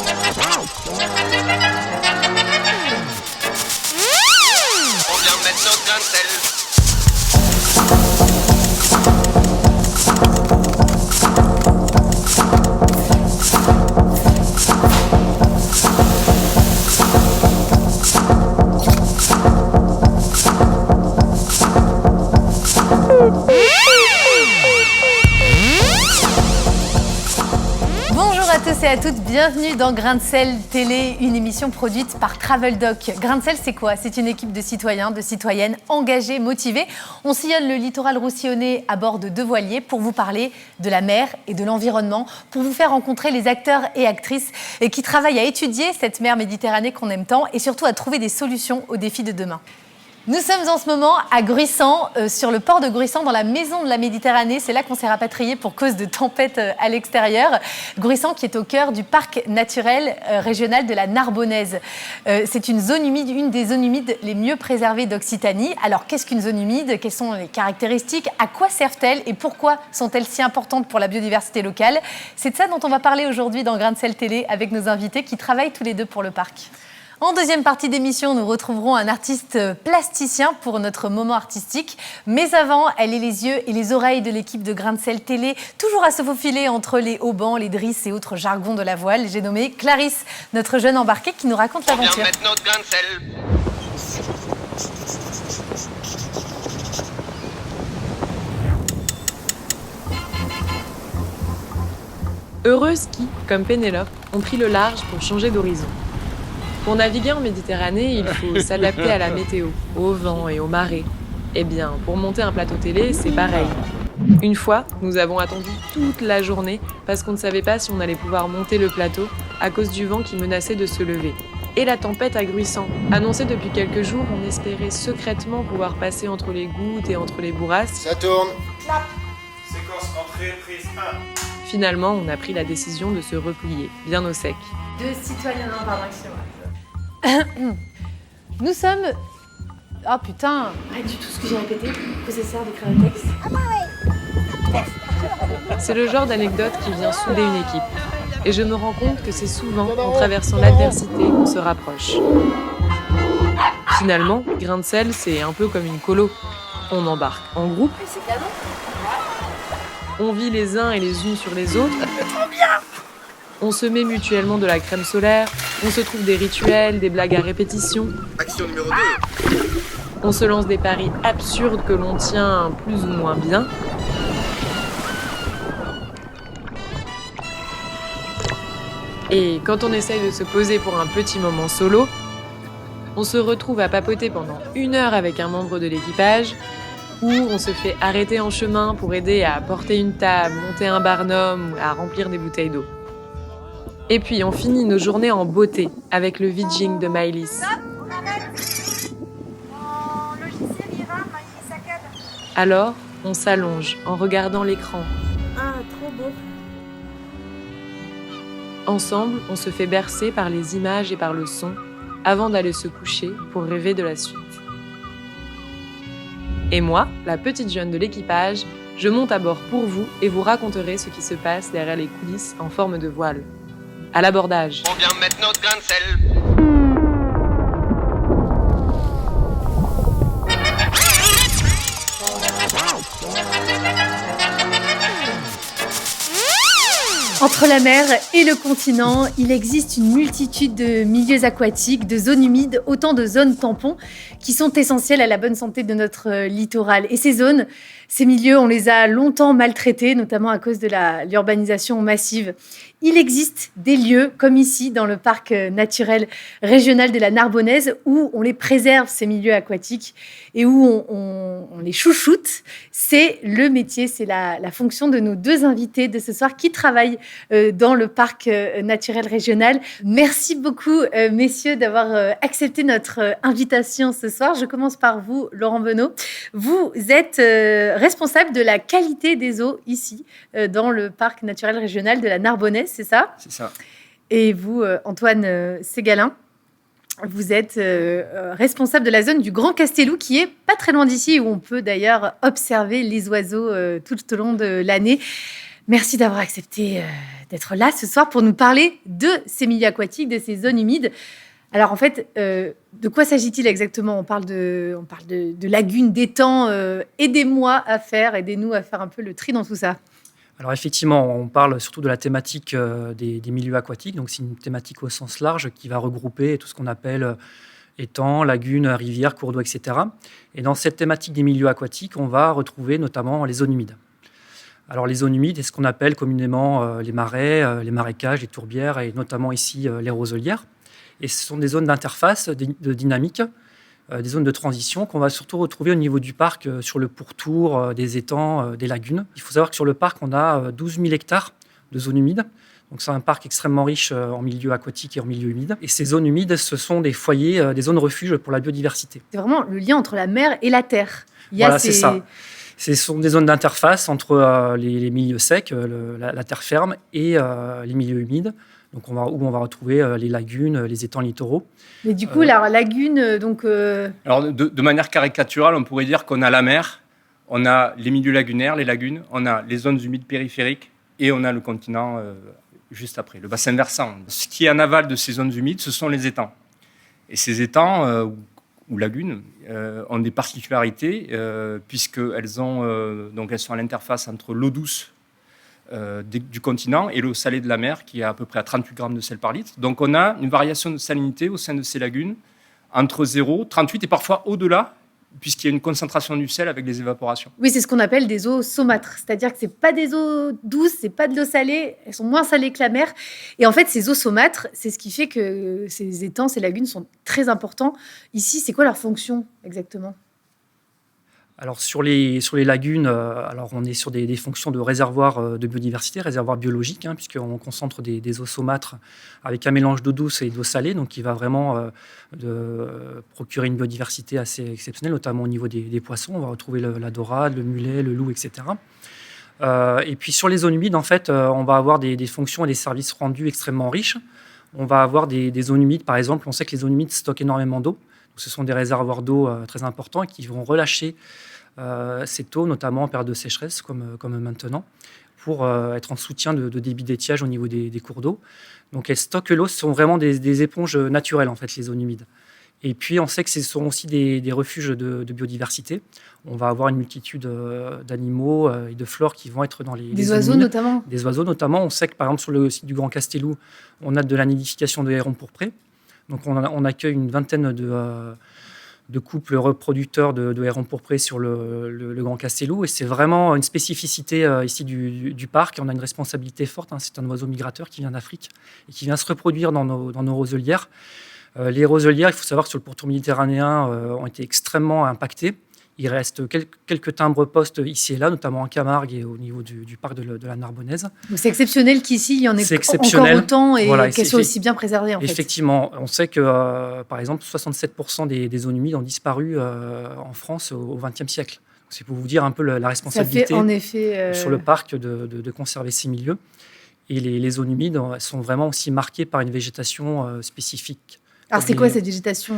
On vient mettre notre grain de sel. Bonjour à tous et à toutes, bienvenue dans Grain de Sel Télé, une émission produite par Traveldoc. Grain de Sel, c'est quoi? C'est une équipe de citoyens, de citoyennes engagés, motivés. On sillonne le littoral roussillonnais à bord de 2 voiliers pour vous parler de la mer et de l'environnement, pour vous faire rencontrer les acteurs et actrices qui travaillent à étudier cette mer Méditerranée qu'on aime tant et surtout à trouver des solutions aux défis de demain. Nous sommes en ce moment à Gruissant, sur le port de Gruissant, dans la maison de la Méditerranée. C'est là qu'on s'est rapatrié pour cause de tempête à l'extérieur. Gruissant qui est au cœur du parc naturel régional de la Narbonnaise. C'est une zone humide, une des zones humides les mieux préservées d'Occitanie. Alors qu'est-ce qu'une zone humide? Quelles sont les caractéristiques? À quoi servent-elles? Et pourquoi sont-elles si importantes pour la biodiversité locale? C'est de ça dont on va parler aujourd'hui dans Grain de Sel Télé avec nos invités qui travaillent tous les deux pour le parc. En deuxième partie d'émission, nous retrouverons un artiste plasticien pour notre moment artistique. Mais avant, elle est les yeux et les oreilles de l'équipe de Grain de Sel Télé, toujours à se faufiler entre les haubans, les drisses et autres jargons de la voile. J'ai nommé Clarisse, notre jeune embarquée qui nous raconte l'aventure. On vient mettre notre grain de sel. Heureuses qui, comme Pénélope, ont pris le large pour changer d'horizon. Pour naviguer en Méditerranée, il faut s'adapter à la météo, au vent et aux marées. Eh bien, pour monter un plateau télé, c'est pareil. Une fois, nous avons attendu toute la journée parce qu'on ne savait pas si on allait pouvoir monter le plateau à cause du vent qui menaçait de se lever. Et la tempête à Gruissant. Annoncée depuis quelques jours, on espérait secrètement pouvoir passer entre les gouttes et entre les bourrasques. Ça tourne. Clap. Séquence entrée, prise 1. Finalement, on a pris la décision de se replier, bien au sec. Deux citoyens, non, pardon, excusez-moi. Nous sommes... Oh putain, pas du tout ce que j'ai répété, possesseur d'écrire le texte. C'est le genre d'anecdote qui vient souder une équipe. Et je me rends compte que c'est souvent en traversant l'adversité qu'on se rapproche. Finalement, Grain de Sel, c'est un peu comme une colo. On embarque en groupe. C'est cadeau. On vit les uns et les unes sur les autres. On se met mutuellement de la crème solaire. On se trouve des rituels, des blagues à répétition. Action numéro 2. On se lance des paris absurdes que l'on tient plus ou moins bien. Et quand on essaye de se poser pour un petit moment solo, on se retrouve à papoter pendant 1 heure avec un membre de l'équipage, ou on se fait arrêter en chemin pour aider à porter une table, monter un barnum ou à remplir des bouteilles d'eau. Et puis on finit nos journées en beauté avec le vidging de Maëlys. Alors, on s'allonge en regardant l'écran. Ah, trop beau. Ensemble, on se fait bercer par les images et par le son avant d'aller se coucher pour rêver de la suite. Et moi, la petite jeune de l'équipage, je monte à bord pour vous et vous raconterai ce qui se passe derrière les coulisses en forme de voile. À l'abordage. On vient mettre notre grain de sel. Entre la mer et le continent, il existe une multitude de milieux aquatiques, de zones humides, autant de zones tampons qui sont essentielles à la bonne santé de notre littoral. Et ces zones, ces milieux, on les a longtemps maltraités, notamment à cause de l'urbanisation massive. Il existe des lieux, comme ici, dans le parc naturel régional de la Narbonnaise, où on les préserve, ces milieux aquatiques, et où on les chouchoute. C'est le métier, c'est la fonction de nos 2 invités de ce soir qui travaillent dans le parc naturel régional. Merci beaucoup, messieurs, d'avoir accepté notre invitation ce soir. Je commence par vous, Laurent Benot. Vous êtes responsable de la qualité des eaux ici, dans le parc naturel régional de la Narbonnaise, c'est ça? C'est ça. Et vous, Antoine Ségalin, vous êtes responsable de la zone du Grand Castelou, qui est pas très loin d'ici, où on peut d'ailleurs observer les oiseaux tout au long de l'année. Merci d'avoir accepté d'être là ce soir pour nous parler de ces milieux aquatiques, de ces zones humides. Alors en fait, de quoi s'agit-il exactement ? On parle de lagunes, d'étangs. Aidez-nous à faire un peu le tri dans tout ça. Alors effectivement, on parle surtout de la thématique des milieux aquatiques. Donc c'est une thématique au sens large qui va regrouper tout ce qu'on appelle étangs, lagunes, rivières, cours d'eau, etc. Et dans cette thématique des milieux aquatiques, on va retrouver notamment les zones humides. Alors les zones humides, c'est ce qu'on appelle communément les marais, les marécages, les tourbières et notamment ici les roselières. Et ce sont des zones d'interface, de dynamique, des zones de transition qu'on va surtout retrouver au niveau du parc sur le pourtour des étangs, des lagunes. Il faut savoir que sur le parc, on a 12 000 hectares de zones humides. Donc c'est un parc extrêmement riche en milieu aquatique et en milieu humide. Et ces zones humides, ce sont des foyers, des zones refuges pour la biodiversité. C'est vraiment le lien entre la mer et la terre. Voilà, c'est ça. Ce sont des zones d'interface entre les milieux secs, la terre ferme, et les milieux humides. Donc où on va retrouver les lagunes, les étangs littoraux. Mais du coup, la lagune, Alors, de manière caricaturale, on pourrait dire qu'on a la mer, on a les milieux lagunaires, les lagunes, on a les zones humides périphériques et on a le continent juste après, le bassin versant. Ce qui est en aval de ces zones humides, ce sont les étangs. Et ces étangs ou lagunes ont des particularités puisqu'elles sont à l'interface entre l'eau douce du continent et l'eau salée de la mer qui est à peu près à 38 grammes de sel par litre. Donc on a une variation de salinité au sein de ces lagunes entre 0, 38 et parfois au-delà, puisqu'il y a une concentration du sel avec les évaporations. oui, c'est ce qu'on appelle des eaux saumâtres. C'est-à-dire que ce n'est pas des eaux douces, ce n'est pas de l'eau salée, elles sont moins salées que la mer. Et en fait, ces eaux saumâtres, c'est ce qui fait que ces étangs, ces lagunes sont très importants. Ici, c'est quoi leur fonction exactement ? Alors sur les lagunes, on est sur des fonctions de réservoir de biodiversité, réservoir biologique, puisqu'on concentre des eaux saumâtres avec un mélange d'eau douce et d'eau salée, donc qui va vraiment procurer une biodiversité assez exceptionnelle, notamment au niveau des poissons. On va retrouver la dorade, le mulet, le loup, etc. Et puis sur les zones humides, en fait, on va avoir des fonctions et des services rendus extrêmement riches. On va avoir des zones humides, par exemple, on sait que les zones humides stockent énormément d'eau. Ce sont des réservoirs d'eau très importants et qui vont relâcher cette eau, notamment en période de sécheresse, comme maintenant, pour être en soutien de débit d'étiage au niveau des cours d'eau. Donc elles stockent l'eau, ce sont vraiment des éponges naturelles, en fait, les zones humides. Et puis on sait que ce sont aussi des refuges de biodiversité. On va avoir une multitude d'animaux et de flore qui vont être dans les oiseaux humides. notamment. Des oiseaux notamment. On sait que par exemple sur le site du Grand Castelou, on a de la nidification de hérons pourprés. Donc on accueille une vingtaine de couples reproducteurs de hérons pourprés sur le Grand Castelou. Et c'est vraiment une spécificité ici du parc. On a une responsabilité forte. C'est un oiseau migrateur qui vient d'Afrique et qui vient se reproduire dans nos roselières. Les roselières, il faut savoir que sur le pourtour méditerranéen, ont été extrêmement impactées. Il reste quelques timbres-postes ici et là, notamment en Camargue et au niveau du parc de la Narbonnaise. Donc c'est exceptionnel qu'ici, il y en ait encore autant et qu'elles soient aussi bien préservées. En fait. Effectivement, on sait que, par exemple, 67% des zones humides ont disparu en France au XXe siècle. C'est pour vous dire un peu la responsabilité en effet, sur le parc de conserver ces milieux. Et les zones humides sont vraiment aussi marquées par une végétation spécifique. Alors, c'est quoi cette végétation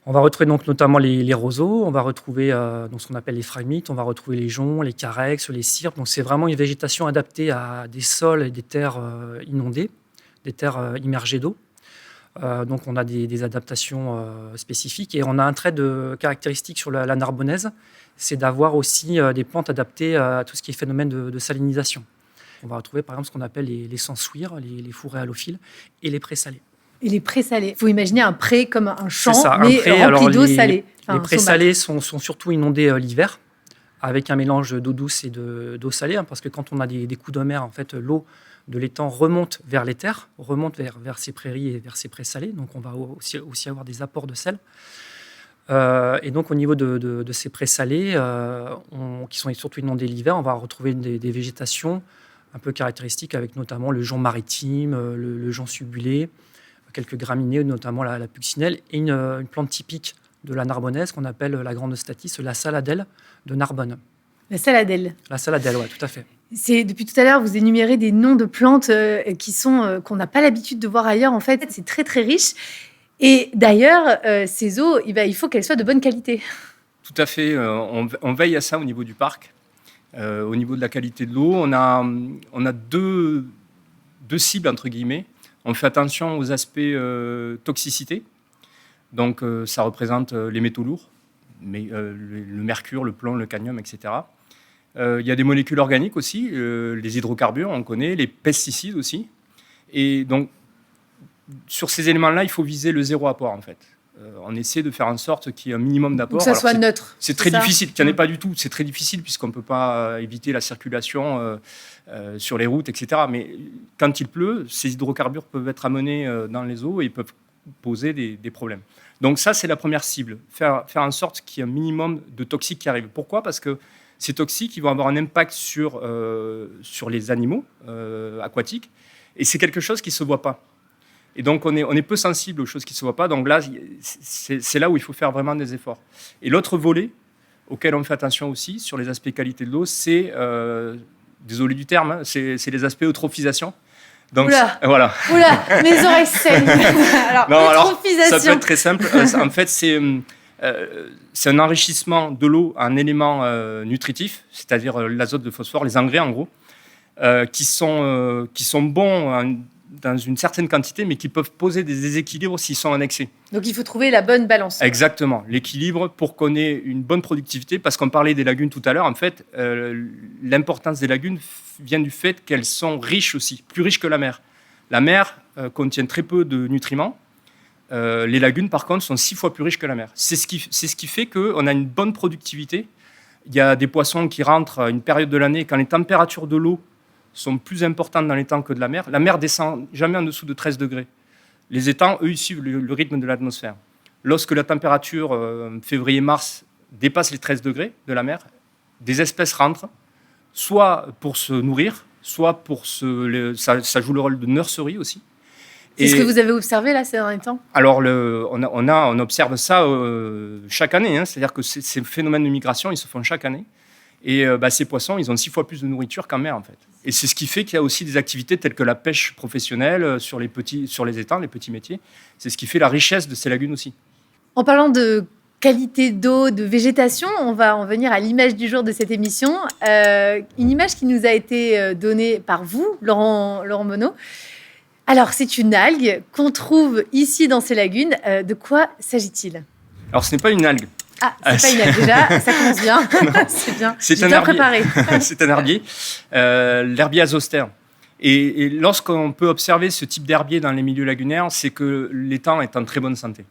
On va retrouver donc notamment les roseaux, on va retrouver donc ce qu'on appelle les phragmites, on va retrouver les joncs, les carex, les cyrpes. Donc, c'est vraiment une végétation adaptée à des sols et des terres inondées, des terres immergées d'eau. Donc, on a des adaptations spécifiques. Et on a un trait de caractéristique sur la Narbonnaise, c'est d'avoir aussi des plantes adaptées à tout ce qui est phénomène de salinisation. On va retrouver par exemple ce qu'on appelle les sansuires, les fourrés halophiles et les prés salés. Et les prés salés. Il faut imaginer un pré comme un champ, ça, mais rempli d'eau salée. Les prés salés sont surtout inondés l'hiver, avec un mélange d'eau douce et d'eau salée, parce que quand on a des coups de mer, en fait, l'eau de l'étang remonte vers les terres, remonte vers ces prairies et vers ces prés salés. Donc, on va aussi avoir des apports de sel. Et donc, au niveau de ces prés salés, qui sont surtout inondés l'hiver, on va retrouver des végétations un peu caractéristiques, avec notamment le jonc maritime, le jonc subulé, quelques graminées, notamment la puccinelle, et une plante typique de la Narbonnaise qu'on appelle la grande statis, la saladelle de Narbonne. La saladelle. La saladelle, oui, tout à fait. Depuis tout à l'heure, vous énumérez des noms de plantes qu'on n'a pas l'habitude de voir ailleurs. En fait, c'est très, très riche. Et d'ailleurs, ces eaux, il faut qu'elles soient de bonne qualité. Tout à fait. On veille à ça au niveau du parc. Au niveau de la qualité de l'eau, on a deux deux cibles, entre guillemets. On fait attention aux aspects toxicité. Donc, ça représente les métaux lourds, mais, le mercure, le plomb, le cadmium, etc. Il y a des molécules organiques aussi, les hydrocarbures, on connaît, les pesticides aussi. Et donc, sur ces éléments-là, il faut viser le zéro apport, en fait. On essaie de faire en sorte qu'il y ait un minimum d'apport. Que ça soit neutre. C'est très difficile, qu'il n'y en ait pas du tout. C'est très difficile puisqu'on ne peut pas éviter la circulation sur les routes, etc. Mais quand il pleut, ces hydrocarbures peuvent être amenés dans les eaux et peuvent poser des problèmes. Donc ça, c'est la première cible. Faire en sorte qu'il y ait un minimum de toxiques qui arrivent. Pourquoi ? Parce que ces toxiques, ils vont avoir un impact sur les animaux aquatiques. Et c'est quelque chose qui ne se voit pas. Et donc, on est peu sensible aux choses qui ne se voient pas. Donc là, c'est là où il faut faire vraiment des efforts. Et l'autre volet, auquel on fait attention aussi, sur les aspects qualité de l'eau, c'est, désolé du terme, hein, c'est les aspects eutrophisation. Donc, voilà. Oula, mes oreilles saignent. Alors, ça peut être très simple. En fait, c'est un enrichissement de l'eau en éléments nutritifs, c'est-à-dire l'azote, le phosphore, les engrais en gros, qui sont bons dans une certaine quantité, mais qui peuvent poser des déséquilibres s'ils sont en excès. Donc il faut trouver la bonne balance. Exactement, l'équilibre pour qu'on ait une bonne productivité, parce qu'on parlait des lagunes tout à l'heure, en fait, l'importance des lagunes vient du fait qu'elles sont riches aussi, plus riches que la mer. La mer contient très peu de nutriments, les lagunes par contre sont 6 fois plus riches que la mer. C'est ce qui fait qu'on a une bonne productivité. Il y a des poissons qui rentrent à une période de l'année quand les températures de l'eau sont plus importantes dans l'étang que de la mer. La mer descend jamais en dessous de 13 degrés. Les étangs, eux, ils suivent le rythme de l'atmosphère. Lorsque la température, février-mars, dépasse les 13 degrés de la mer, des espèces rentrent, soit pour se nourrir, soit pour ça joue le rôle de nurserie aussi. C'est ce que vous avez observé là ces derniers temps ? Alors, on observe ça chaque année. Hein, c'est-à-dire que ces phénomènes de migration, ils se font chaque année. Et ces poissons, ils ont 6 fois plus de nourriture qu'en mer, en fait. Et c'est ce qui fait qu'il y a aussi des activités telles que la pêche professionnelle sur les étangs, les petits métiers. C'est ce qui fait la richesse de ces lagunes aussi. En parlant de qualité d'eau, de végétation, on va en venir à l'image du jour de cette émission. Une image qui nous a été donnée par vous, Laurent Monod. Alors, c'est une algue qu'on trouve ici dans ces lagunes. De quoi s'agit-il ? Alors, ce n'est pas une algue. Ah, c'est pas une algue déjà, ça commence bien. C'est bien. J'ai bien préparé. C'est un herbier, l'herbier azostère. Et lorsqu'on peut observer ce type d'herbier dans les milieux lagunaires, c'est que l'étang est en très bonne santé.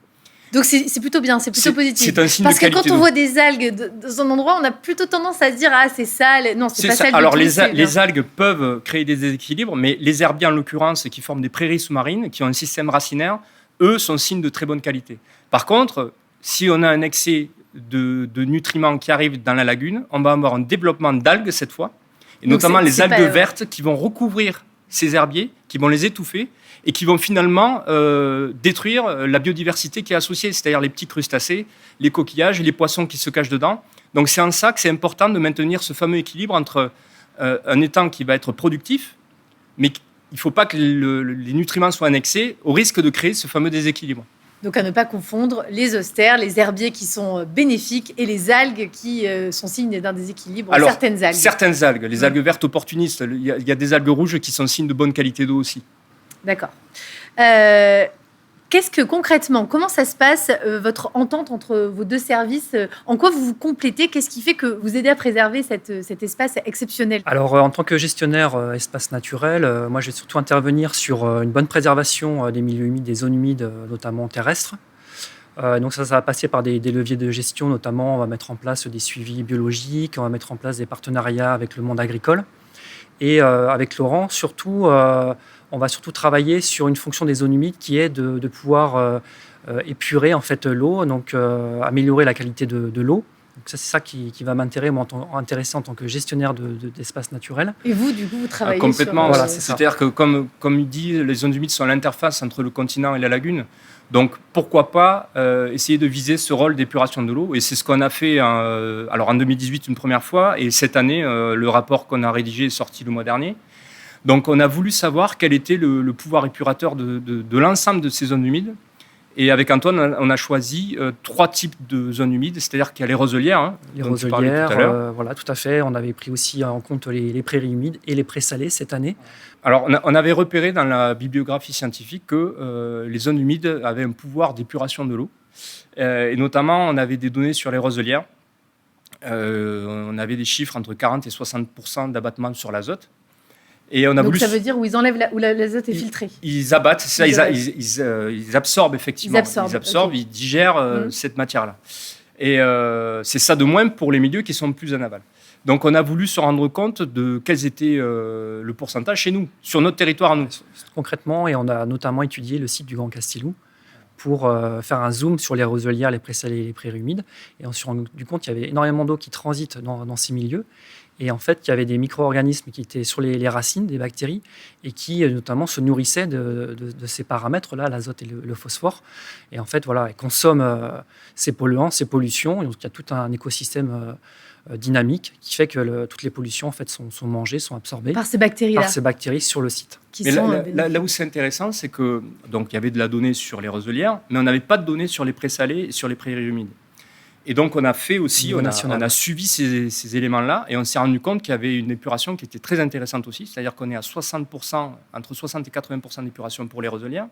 Donc c'est plutôt bien, c'est plutôt positif. C'est un signe parce de qualité que quand on voit des algues dans un endroit, on a plutôt tendance à se dire ah c'est sale. Non, c'est pas sale. Alors du tout, les algues peuvent créer des déséquilibres, mais les herbiers en l'occurrence qui forment des prairies sous-marines, qui ont un système racinaire, eux sont signes de très bonne qualité. Par contre, si on a un excès de nutriments qui arrivent dans la lagune, on va avoir un développement d'algues cette fois, et donc notamment les algues vertes qui vont recouvrir ces herbiers, qui vont les étouffer et qui vont finalement détruire la biodiversité qui est associée, c'est-à-dire les petits crustacés, les coquillages et les poissons qui se cachent dedans. Donc c'est en ça que c'est important de maintenir ce fameux équilibre entre un étang qui va être productif, mais il ne faut pas que les nutriments soient en excès, au risque de créer ce fameux déséquilibre. Donc à ne pas confondre les zostères, les herbiers qui sont bénéfiques et les algues qui sont signes d'un déséquilibre. Alors, certaines algues. Certaines algues, les algues vertes opportunistes. Il y a des algues rouges qui sont signes de bonne qualité d'eau aussi. D'accord. Qu'est-ce que concrètement, comment ça se passe, votre entente entre vos deux services ? En quoi vous vous complétez ? Qu'est-ce qui fait que vous aidez à préserver cet espace exceptionnel ? Alors, en tant que gestionnaire espace naturel, moi, je vais surtout intervenir sur une bonne préservation des milieux humides, des zones humides, notamment terrestres. Donc, ça va passer par des leviers de gestion, notamment, on va mettre en place des suivis biologiques, on va mettre en place des partenariats avec le monde agricole. Et avec Laurent, surtout, on va surtout travailler sur une fonction des zones humides qui est de pouvoir épurer en fait l'eau, donc améliorer la qualité de l'eau. Donc ça, c'est ça qui va m'intéresser en tant que gestionnaire d'espace naturel. Et vous, du coup, vous travaillez complètement. sur... Voilà, c'est-à-dire que, comme il dit, les zones humides sont l'interface entre le continent et la lagune. Donc, pourquoi pas essayer de viser ce rôle d'épuration de l'eau. Et c'est ce qu'on a fait en 2018 une première fois. Et cette année, le rapport qu'on a rédigé est sorti le mois dernier. Donc, on a voulu savoir quel était le pouvoir épurateur de l'ensemble de ces zones humides. Et avec Antoine, on a choisi 3 types de zones humides, c'est-à-dire qu'il y a les roselières, hein, Les dont tu parlais roselières, tout à l'heure. voilà, tout à fait. On avait pris aussi en compte les prairies humides et les prés salés cette année. Alors, on avait repéré dans la bibliographie scientifique que les zones humides avaient un pouvoir d'épuration de l'eau. Et notamment, on avait des données sur les roselières. On avait des chiffres entre 40 et 60% d'abattement sur l'azote. Et on a Donc voulu... ça veut dire où ils enlèvent où l'azote est filtré. Ils abattent, c'est ça, Ils abattent. ils absorbent effectivement. Ils absorbent, ok. Ils digèrent cette matière-là. Et c'est ça de moins pour les milieux qui sont plus en aval. Donc on a voulu se rendre compte de quels étaient le pourcentage chez nous, sur notre territoire à nous. Concrètement, et on a notamment étudié le site du Grand Castelou pour faire un zoom sur les roselières, les prés salés et les prairies humides. Et on s'est rendu compte qu'il y avait énormément d'eau qui transite dans ces milieux. Et en fait, il y avait des micro-organismes qui étaient sur les racines, des bactéries, et qui notamment se nourrissaient de ces paramètres-là, l'azote et le phosphore. Et en fait, voilà, ils consomment ces polluants, ces pollutions. Et donc, il y a tout un écosystème dynamique qui fait que toutes les pollutions en fait, sont mangées, sont absorbées Par ces bactéries-là. par ces bactéries sur le site. Qui Mais sont, là où c'est intéressant, c'est que donc il y avait de la donnée sur les roselières, mais on n'avait pas de données sur les prés salés et sur les prairies humides. Et donc on a fait aussi, Niveau national. on a suivi ces éléments-là, et on s'est rendu compte qu'il y avait une épuration qui était très intéressante aussi, c'est-à-dire qu'on est à 60%, entre 60 et 80% d'épuration pour les roselières,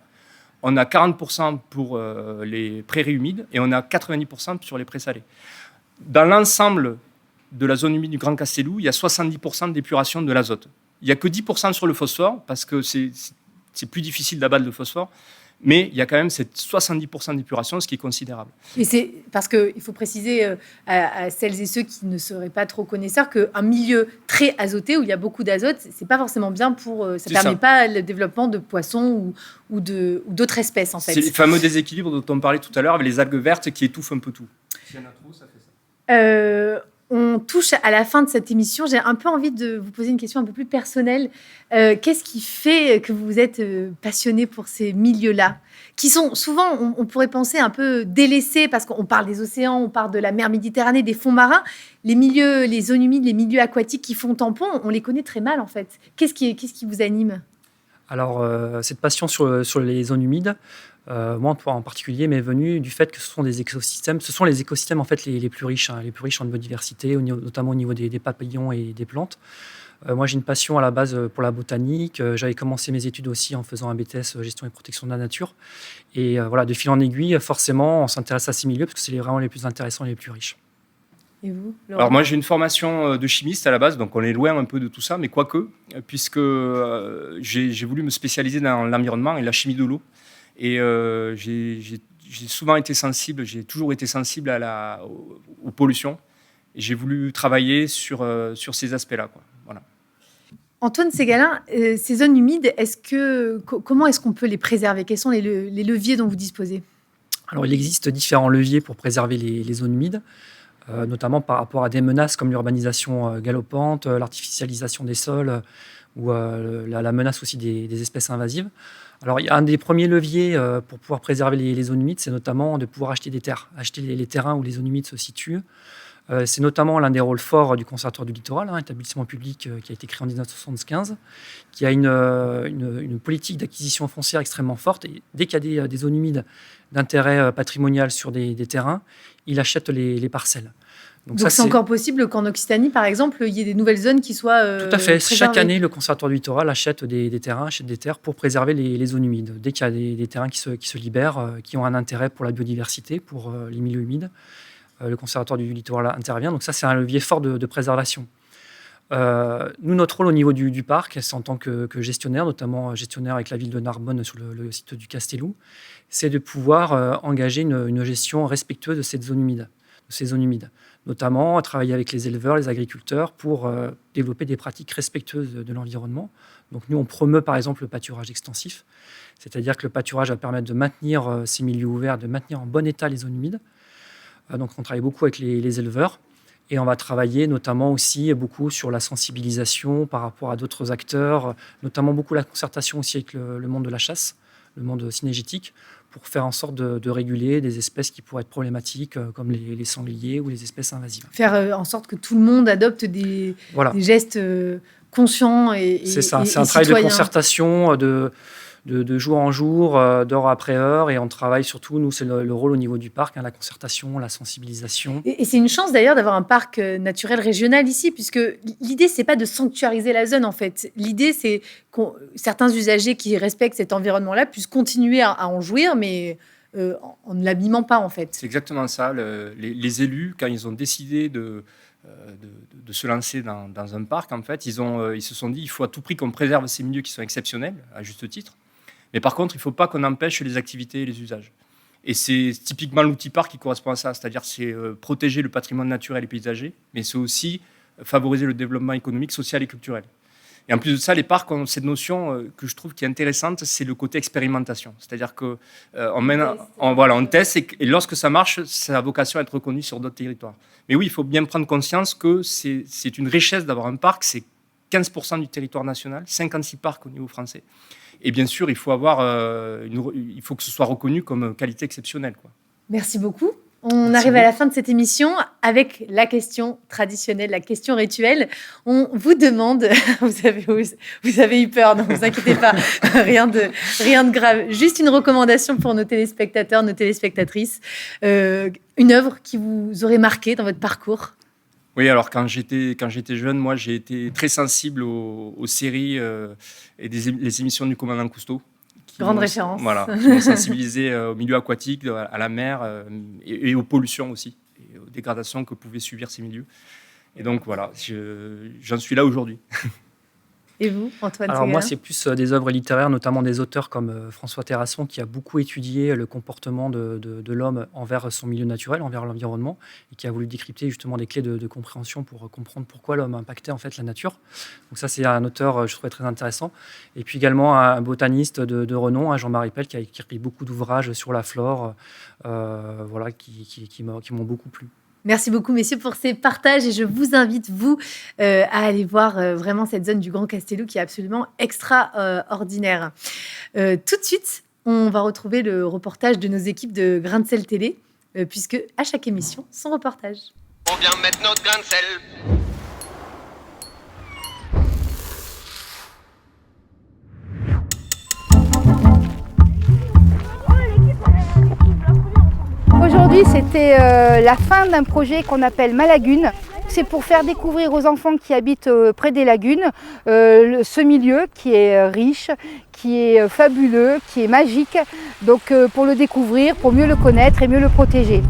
on a 40% pour les prairies humides, et on a 90% sur les prés salés. Dans l'ensemble de la zone humide du Grand Castelou, il y a 70% d'épuration de l'azote. Il n'y a que 10% sur le phosphore, parce que c'est plus difficile d'abattre le phosphore, mais il y a quand même cette 70% d'épuration, ce qui est considérable. Et c'est parce qu'il faut préciser à celles et ceux qui ne seraient pas trop connaisseurs qu'un milieu très azoté, où il y a beaucoup d'azote, c'est pas forcément bien pour... ça ne permet pas le développement de poissons ou d'autres espèces, en fait. C'est les fameux déséquilibres dont on parlait tout à l'heure, avec les algues vertes qui étouffent un peu tout. S'il y en a trop, ça fait ça. On touche à la fin de cette émission. J'ai un peu envie de vous poser une question un peu plus personnelle. Qu'est-ce qui fait que vous êtes passionné pour ces milieux-là, qui sont souvent, on pourrait penser, un peu délaissés, parce qu'on parle des océans, on parle de la mer Méditerranée, des fonds marins. Les milieux, les zones humides, les milieux aquatiques qui font tampon, on les connaît très mal, en fait. Qu'est-ce qui vous anime ? Alors, cette passion sur les zones humides, moi en particulier, m'est venue du fait que ce sont les écosystèmes en fait les plus riches, les plus riches en biodiversité, notamment au niveau des papillons et des plantes. Moi, j'ai une passion à la base pour la botanique. J'avais commencé mes études aussi en faisant un BTS gestion et protection de la nature. Et voilà, de fil en aiguille, forcément, on s'intéresse à ces milieux parce que c'est vraiment les plus intéressants et les plus riches. Et vous, Laurent ? Alors moi, j'ai une formation de chimiste à la base, donc on est loin un peu de tout ça, mais quoique, puisque j'ai voulu me spécialiser dans l'environnement et la chimie de l'eau. Et j'ai souvent été sensible, j'ai toujours été sensible aux pollutions. Et j'ai voulu travailler sur ces aspects-là, quoi. Voilà. Antoine Ségalin, ces zones humides, comment est-ce qu'on peut les préserver ? Quels sont les leviers dont vous disposez ? Alors, il existe différents leviers pour préserver les zones humides, notamment par rapport à des menaces comme l'urbanisation galopante, l'artificialisation des sols ou la menace aussi des espèces invasives. Alors, il y a un des premiers leviers pour pouvoir préserver les zones humides, c'est notamment de pouvoir acheter des terres, acheter les terrains où les zones humides se situent. C'est notamment l'un des rôles forts du Conservatoire du littoral, établissement public qui a été créé en 1975, qui a une politique d'acquisition foncière extrêmement forte. Et dès qu'il y a des zones humides d'intérêt patrimonial sur des terrains, il achète les parcelles. Donc c'est encore possible qu'en Occitanie, par exemple, il y ait des nouvelles zones qui soient tout à fait. préservées. Chaque année, le Conservatoire du littoral achète des terrains, achète des terres pour préserver les zones humides. Dès qu'il y a des terrains qui se libèrent, qui ont un intérêt pour la biodiversité, pour les milieux humides, le Conservatoire du littoral intervient. Donc ça, c'est un levier fort de préservation. Nous, notre rôle au niveau du parc, c'est en tant que gestionnaire, notamment gestionnaire avec la ville de Narbonne sur le site du Castelou, c'est de pouvoir engager une gestion respectueuse de ces zones humides, notamment à travailler avec les éleveurs, les agriculteurs pour développer des pratiques respectueuses de l'environnement. Donc nous, on promeut par exemple le pâturage extensif, c'est-à-dire que le pâturage va permettre de maintenir ces milieux ouverts, de maintenir en bon état les zones humides. Donc on travaille beaucoup avec les éleveurs et on va travailler notamment aussi beaucoup sur la sensibilisation par rapport à d'autres acteurs, notamment beaucoup la concertation aussi avec le monde de la chasse, le monde cynégétique, pour faire en sorte de réguler des espèces qui pourraient être problématiques, comme les sangliers ou les espèces invasives. Faire en sorte que tout le monde adopte des gestes conscients et c'est ça, et c'est un travail de citoyens. concertation, de jour en jour, d'heure après heure, et on travaille surtout, nous, c'est le rôle au niveau du parc, la concertation, la sensibilisation. Et c'est une chance d'ailleurs d'avoir un parc naturel régional ici, puisque l'idée, c'est pas de sanctuariser la zone en fait. L'idée, c'est que certains usagers qui respectent cet environnement-là puissent continuer à en jouir, mais en ne l'abîmant pas en fait. C'est exactement ça. Les élus, quand ils ont décidé de se lancer dans un parc, en fait, ils se sont dit il faut à tout prix qu'on préserve ces milieux qui sont exceptionnels, à juste titre. Mais par contre, il ne faut pas qu'on empêche les activités et les usages. Et c'est typiquement l'outil parc qui correspond à ça, c'est-à-dire c'est protéger le patrimoine naturel et paysager, mais c'est aussi favoriser le développement économique, social et culturel. Et en plus de ça, les parcs ont cette notion que je trouve qui est intéressante, c'est le côté expérimentation. C'est-à-dire qu'on on teste et lorsque ça marche, ça a vocation à être reconnu sur d'autres territoires. Mais oui, il faut bien prendre conscience que c'est une richesse d'avoir un parc, c'est 15% du territoire national, 56 parcs au niveau français. Et bien sûr, il faut que ce soit reconnu comme qualité exceptionnelle, quoi. Merci beaucoup. On arrive à la fin de cette émission avec la question traditionnelle, la question rituelle. On vous demande, vous avez eu peur, ne vous inquiétez pas, rien de grave. Juste une recommandation pour nos téléspectateurs, nos téléspectatrices. Une œuvre qui vous aurait marqué dans votre parcours. Oui, alors quand j'étais jeune, moi j'ai été très sensible aux séries et les émissions du commandant Cousteau. Grande référence. Voilà, qui m'ont sensibilisé au milieu aquatique, à la mer et aux pollutions aussi, et aux dégradations que pouvaient subir ces milieux. Et donc voilà, j'en suis là aujourd'hui. Et vous, Antoine? Alors moi, c'est plus des œuvres littéraires, notamment des auteurs comme François Terrasson, qui a beaucoup étudié le comportement de l'homme envers son milieu naturel, envers l'environnement, et qui a voulu décrypter justement des clés de compréhension pour comprendre pourquoi l'homme impactait en fait la nature. Donc ça, c'est un auteur, je trouvais très intéressant. Et puis également un botaniste de renom, Jean-Marie Pell, qui a écrit beaucoup d'ouvrages sur la flore, qui m'ont beaucoup plu. Merci beaucoup, messieurs, pour ces partages. Et je vous invite, vous, à aller voir vraiment cette zone du Grand Castellou qui est absolument extraordinaire. Tout de suite, on va retrouver le reportage de nos équipes de Grain de Sel Télé, puisque à chaque émission, son reportage. On vient mettre notre grain de sel. Aujourd'hui, c'était la fin d'un projet qu'on appelle Ma Lagune. C'est pour faire découvrir aux enfants qui habitent près des lagunes ce milieu qui est riche, qui est fabuleux, qui est magique. Donc pour le découvrir, pour mieux le connaître et mieux le protéger.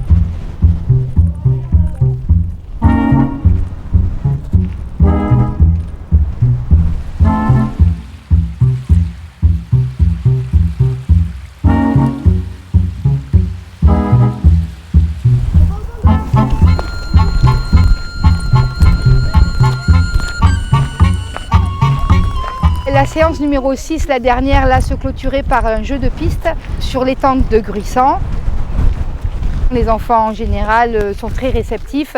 La séance numéro 6, la dernière, là, se clôturait par un jeu de piste sur l'étang de Gruissant. Les enfants, en général, sont très réceptifs.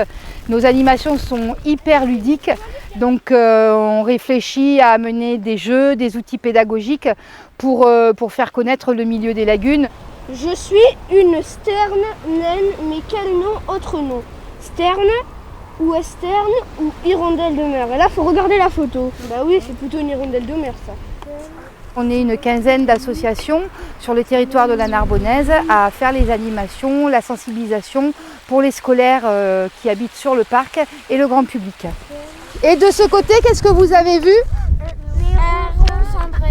Nos animations sont hyper ludiques. Donc, on réfléchit à amener des jeux, des outils pédagogiques pour faire connaître le milieu des lagunes. Je suis une sterne naine, mais quel nom, autre nom? Sterne ou esterne ou hirondelle de mer? Et là, il faut regarder la photo. Bah oui, c'est plutôt une hirondelle de mer, ça. On est une quinzaine d'associations sur le territoire de la Narbonnaise à faire les animations, la sensibilisation pour les scolaires qui habitent sur le parc et le grand public. Et de ce côté, qu'est-ce que vous avez vu?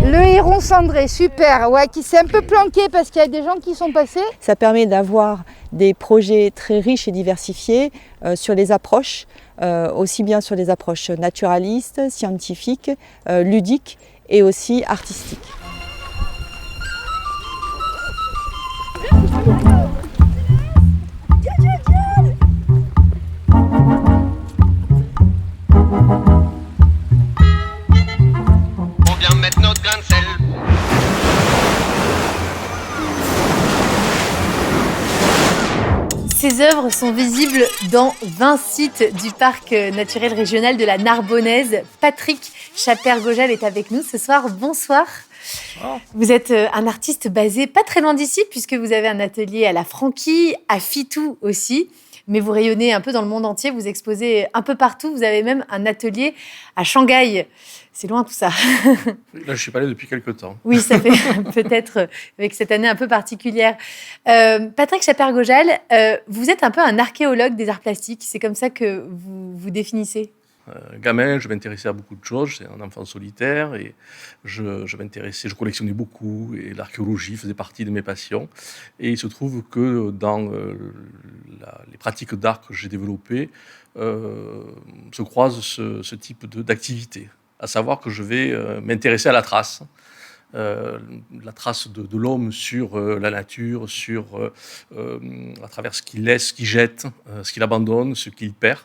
Le héron cendré, super, ouais, qui s'est un peu planqué parce qu'il y a des gens qui sont passés. Ça permet d'avoir des projets très riches et diversifiés sur les approches, aussi bien sur les approches naturalistes, scientifiques, ludiques et aussi artistiques. On vient mettre notre grain de sel. Ces œuvres sont visibles dans 20 sites du parc naturel régional de la Narbonnaise. Patrick Chaper-Gojal est avec nous ce soir. Bonsoir. Vous êtes un artiste basé pas très loin d'ici puisque vous avez un atelier à la Franquille, à Fitou aussi. mais vous rayonnez un peu dans le monde entier, vous exposez un peu partout, vous avez même un atelier à Shanghai. C'est loin tout ça. Là, je suis pas allé depuis quelques temps. Oui, ça fait peut-être avec cette année un peu particulière. Patrick Chaper-Gojal, vous êtes un peu un archéologue des arts plastiques. C'est comme ça que vous vous définissez? Gamin, je m'intéressais à beaucoup de choses. J'étais un enfant solitaire et je collectionnais beaucoup et l'archéologie faisait partie de mes passions. Et il se trouve que dans les pratiques d'art que j'ai développées se croise ce type d'activité. À savoir que je vais m'intéresser à la trace de l'homme sur la nature, à travers ce qu'il laisse, ce qu'il jette, ce qu'il abandonne, ce qu'il perd.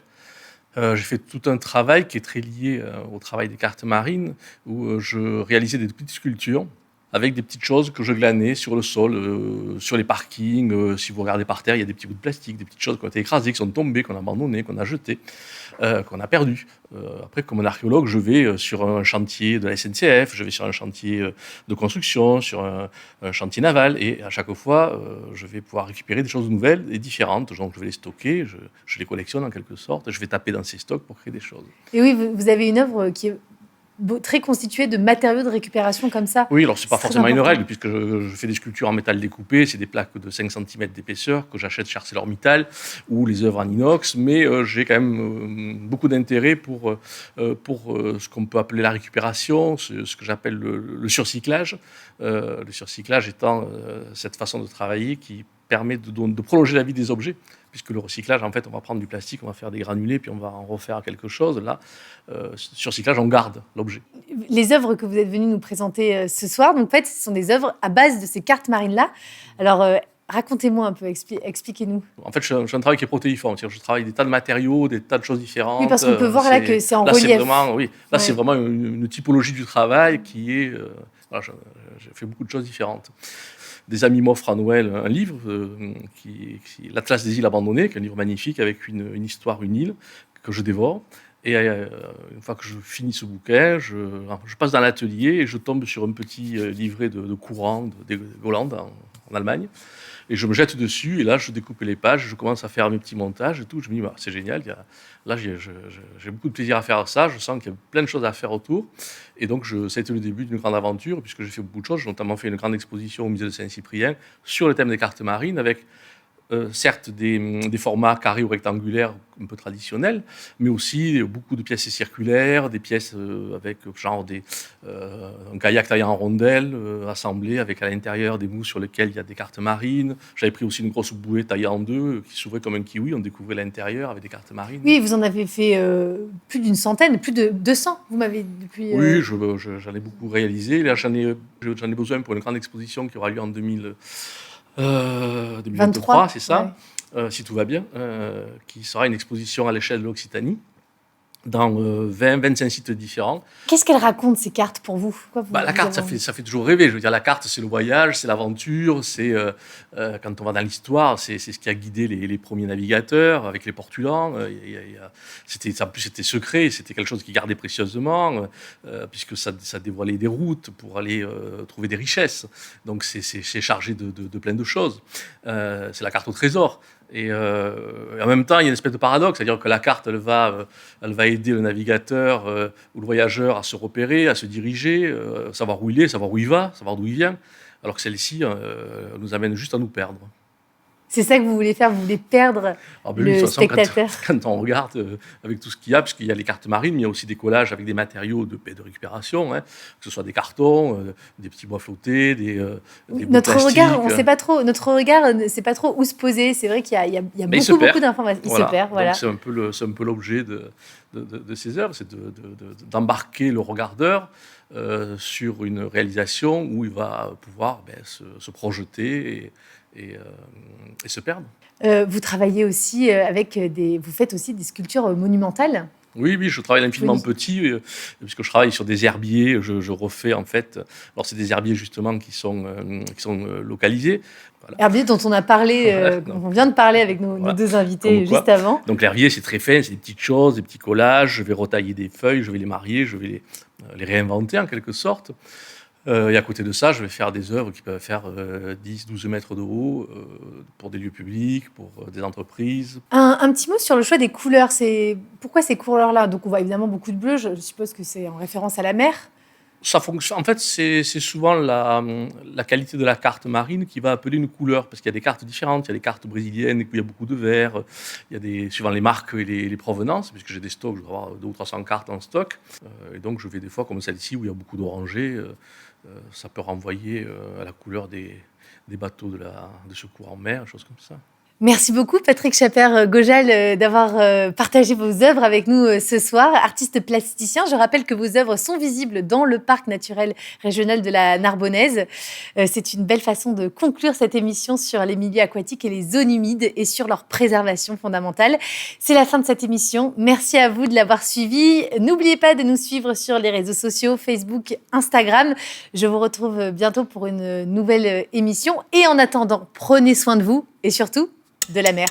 J'ai fait tout un travail qui est très lié au travail des cartes marines, où je réalisais des petites sculptures avec des petites choses que je glanais sur le sol, sur les parkings. Si vous regardez par terre, il y a des petits bouts de plastique, des petites choses qui ont été écrasées, qui sont tombées, qu'on a abandonnées, qu'on a jetées, qu'on a perdues. Après, comme un archéologue, je vais sur un chantier de la SNCF, je vais sur un chantier de construction, sur un chantier naval, et à chaque fois, je vais pouvoir récupérer des choses nouvelles et différentes. Donc, je vais les stocker, je les collectionne en quelque sorte, je vais taper dans ces stocks pour créer des choses. Et oui, vous avez une œuvre qui est très constitué de matériaux de récupération comme ça. Oui, alors c'est pas forcément une important. règle, puisque je fais des sculptures en métal découpé, c'est des plaques de 5 cm d'épaisseur que j'achète chez ArcelorMittal, ou les œuvres en inox, mais j'ai quand même beaucoup d'intérêt pour ce qu'on peut appeler la récupération, ce que j'appelle le surcyclage. Le surcyclage étant cette façon de travailler qui permet de prolonger la vie des objets, puisque le recyclage, en fait, on va prendre du plastique, on va faire des granulés, puis on va en refaire quelque chose. Là, sur recyclage, on garde l'objet. Les œuvres que vous êtes venus nous présenter ce soir, donc en fait, ce sont des œuvres à base de ces cartes marines-là. Alors, racontez-moi un peu, expliquez-nous. En fait, je fais un travail qui est protéiforme. C'est-à-dire, je travaille des tas de matériaux, des tas de choses différentes. Oui, parce qu'on peut voir là que c'est en relief. C'est vraiment une typologie du travail qui est... j'ai fait beaucoup de choses différentes. Des amis m'offrent à Noël un livre, l'Atlas des îles abandonnées, qui est un livre magnifique avec une histoire, une île, que je dévore. Et une fois que je finis ce bouquin, je passe dans l'atelier et je tombe sur un petit livret de courant de Hollande en Allemagne. Et je me jette dessus, et là, je découpe les pages, je commence à faire mes petits montages et tout. Je me dis, c'est génial, là, j'ai beaucoup de plaisir à faire ça, je sens qu'il y a plein de choses à faire autour. Et donc, ça a été le début d'une grande aventure, puisque j'ai fait beaucoup de choses. J'ai notamment fait une grande exposition au musée de Saint-Cyprien sur le thème des cartes marines, avec certes des formats carrés ou rectangulaires un peu traditionnels, mais aussi beaucoup de pièces circulaires, des pièces avec genre un kayak taillé en rondelles, assemblé avec à l'intérieur des mousses sur lesquelles il y a des cartes marines. J'avais pris aussi une grosse bouée taillée en deux qui s'ouvrait comme un kiwi, on découvrait l'intérieur avec des cartes marines. Oui, vous en avez fait plus d'une centaine, plus de 200, vous m'avez depuis... Oui, j'en ai beaucoup réalisé. Là, j'en ai besoin pour une grande exposition qui aura lieu en 2023, c'est ça, ouais. Si tout va bien, qui sera une exposition à l'échelle de l'Occitanie, dans 20-25 sites différents. Qu'est-ce qu'elles racontent, ces cartes, pour vous? La carte, ça fait toujours rêver. Je veux dire, la carte, c'est le voyage, c'est l'aventure, c'est quand on va dans l'histoire, c'est ce qui a guidé les premiers navigateurs avec les portulans. En plus, c'était secret, c'était quelque chose qu'ils gardaient précieusement, puisque ça dévoilait des routes pour aller trouver des richesses. Donc, c'est chargé de plein de choses. C'est la carte au trésor. Et en même temps, il y a une espèce de paradoxe, c'est-à-dire que la carte, elle va aider le navigateur ou le voyageur à se repérer, à se diriger, savoir où il est, savoir où il va, savoir d'où il vient, alors que celle-ci nous amène juste à nous perdre. C'est ça que vous voulez faire, vous voulez perdre le spectateur. Quand on regarde avec tout ce qu'il y a, puisqu'il y a les cartes marines, mais il y a aussi des collages avec des matériaux de récupération, que ce soit des cartons, des petits bois flottés, des notre regard, on sait pas trop. Notre regard ne sait pas trop où se poser. C'est vrai qu'il y a beaucoup d'informations. Il se perd, voilà. Donc c'est un peu l'objet de ces œuvres, c'est d'embarquer le regardeur sur une réalisation où il va pouvoir se projeter et se perdre. Vous travaillez aussi vous faites aussi des sculptures monumentales. Oui, je travaille infiniment petit, puisque je travaille sur des herbiers, je refais en fait. Alors c'est des herbiers justement qui sont localisés. Voilà. Herbiers dont on a parlé, on vient de parler avec nos deux invités juste avant. Donc l'herbier c'est très fin, c'est des petites choses, des petits collages. Je vais retailler des feuilles, je vais les marier, je vais les réinventer en quelque sorte. Et à côté de ça, je vais faire des œuvres qui peuvent faire 10-12 mètres de haut pour des lieux publics, pour des entreprises. Un petit mot sur le choix des couleurs. Pourquoi ces couleurs-là? Donc on voit évidemment beaucoup de bleu, je suppose que c'est en référence à la mer. Ça fonctionne. En fait, c'est souvent la qualité de la carte marine qui va appeler une couleur, parce qu'il y a des cartes différentes. Il y a des cartes brésiliennes où il y a beaucoup de vert. Il y a suivant les marques et les provenances, puisque j'ai des stocks, je dois avoir 200 ou 300 cartes en stock. Et donc, je vais des fois, comme celle-ci, où il y a beaucoup d'orangés. Ça peut renvoyer à la couleur des bateaux de secours en mer, choses comme ça. Merci beaucoup Patrick Chaper-Gojal d'avoir partagé vos œuvres avec nous ce soir. Artiste plasticien, je rappelle que vos œuvres sont visibles dans le parc naturel régional de la Narbonnaise. C'est une belle façon de conclure cette émission sur les milieux aquatiques et les zones humides et sur leur préservation fondamentale. C'est la fin de cette émission. Merci à vous de l'avoir suivi. N'oubliez pas de nous suivre sur les réseaux sociaux, Facebook, Instagram. Je vous retrouve bientôt pour une nouvelle émission. Et en attendant, prenez soin de vous et surtout, de la mer.